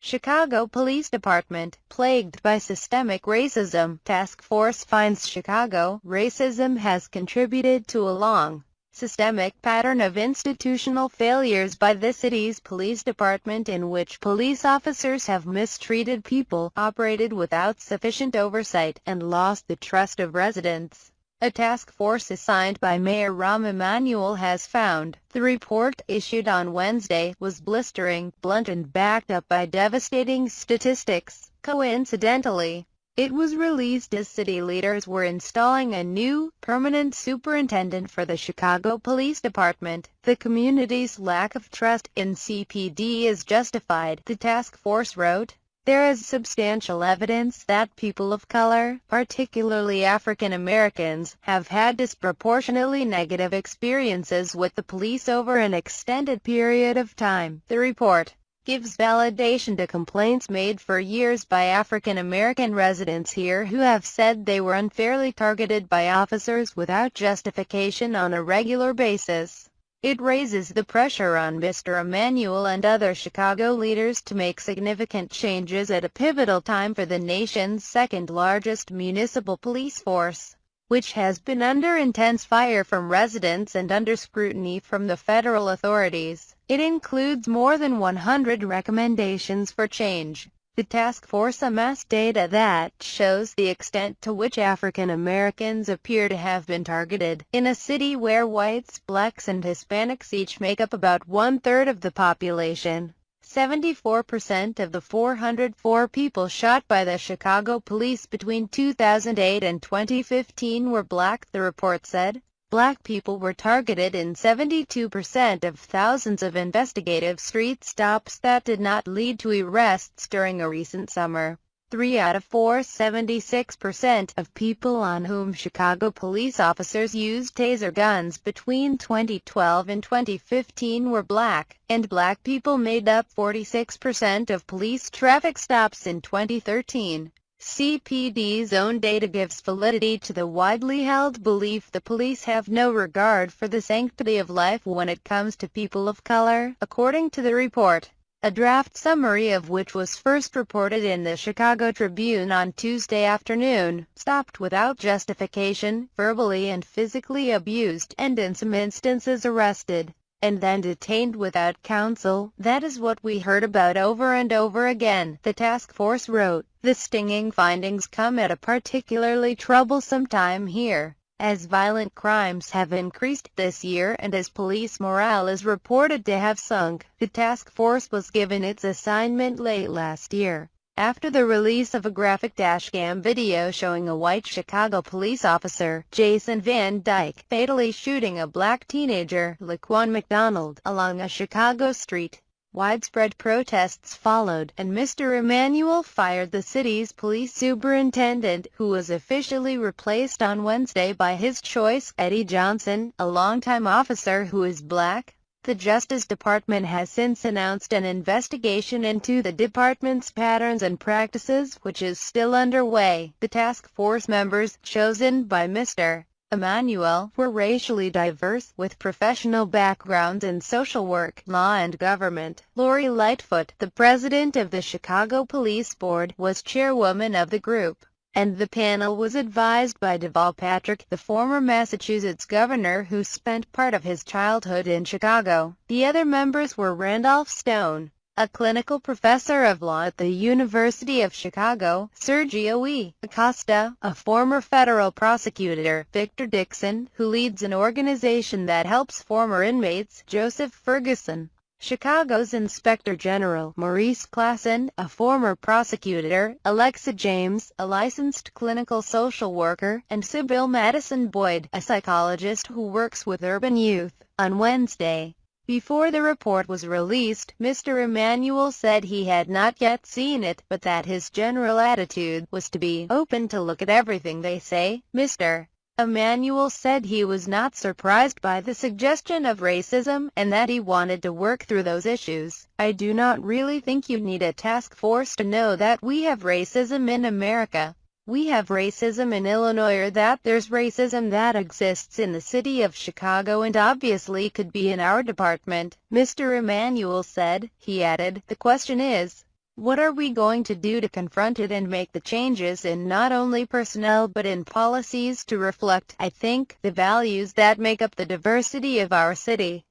Chicago Police Department, plagued by systemic racism. Task force finds Chicago racism has contributed to a long, systemic pattern of institutional failures by the city's police department in which police officers have mistreated people, operated without sufficient oversight, and lost the trust of residents. A task force assigned by Mayor Rahm Emanuel has found. The report, issued on Wednesday, was blistering, blunt and backed up by devastating statistics. Coincidentally, it was released as city leaders were installing a new, permanent superintendent for the Chicago Police Department. The community's lack of trust in CPD is justified, the task force wrote. There is substantial evidence that people of color, particularly African Americans, have had disproportionately negative experiences with the police over an extended period of time. The report gives validation to complaints made for years by African American residents here who have said they were unfairly targeted by officers without justification on a regular basis. It raises the pressure on Mr. Emanuel and other Chicago leaders to make significant changes at a pivotal time for the nation's second-largest municipal police force, which has been under intense fire from residents and under scrutiny from the federal authorities. It includes more than 100 recommendations for change. The task force amassed data that shows the extent to which African Americans appear to have been targeted. In a city where whites, blacks and Hispanics each make up about one-third of the population, 74% of the 404 people shot by the Chicago police between 2008 and 2015 were black, the report said. Black people were targeted in 72% of thousands of investigative street stops that did not lead to arrests during a recent summer. 3 out of 4, 76% of people on whom Chicago police officers used taser guns between 2012 and 2015 were black, and black people made up 46% of police traffic stops in 2013. CPD's own data gives validity to the widely held belief the police have no regard for the sanctity of life when it comes to people of color, according to the report, a draft summary of which was first reported in the Chicago Tribune on Tuesday afternoon. Stopped without justification, verbally and physically abused, and in some instances arrested, and then detained without counsel. That is what we heard about over and over again, the task force wrote. The stinging findings come at a particularly troublesome time here, as violent crimes have increased this year and as police morale is reported to have sunk. The task force was given its assignment late last year, after the release of a graphic dashcam video showing a white Chicago police officer, Jason Van Dyke, fatally shooting a black teenager, Laquan McDonald, along a Chicago street. Widespread protests followed, and Mr. Emanuel fired the city's police superintendent, who was officially replaced on Wednesday by his choice, Eddie Johnson, a longtime officer who is black. The Justice Department has since announced an investigation into the department's patterns and practices, which is still underway. The task force members, chosen by Mr. Emanuel, were racially diverse, with professional backgrounds in social work, law and government. Lori Lightfoot, the president of the Chicago Police Board, was chairwoman of the group, and the panel was advised by Deval Patrick, the former Massachusetts governor who spent part of his childhood in Chicago. The other members were Randolph Stone, a clinical professor of law at the University of Chicago, Sergio E. Acosta, a former federal prosecutor, Victor Dixon, who leads an organization that helps former inmates, Joseph Ferguson, Chicago's Inspector General, Maurice Klassen, a former prosecutor, Alexa James, a licensed clinical social worker, and Sybil Madison Boyd, a psychologist who works with urban youth. On Wednesday, before the report was released, Mr. Emanuel said he had not yet seen it, but that his general attitude was to be open to look at everything they say. Mr. Emanuel said he was not surprised by the suggestion of racism, and that he wanted to work through those issues. I do not really think you need a task force to know that we have racism in America. We have racism in Illinois, or that there's racism that exists in the city of Chicago and obviously could be in our department, Mr. Emanuel said. He added, the question is, What are we going to do to confront it and make the changes in not only personnel but in policies to reflect, I think, the values that make up the diversity of our city?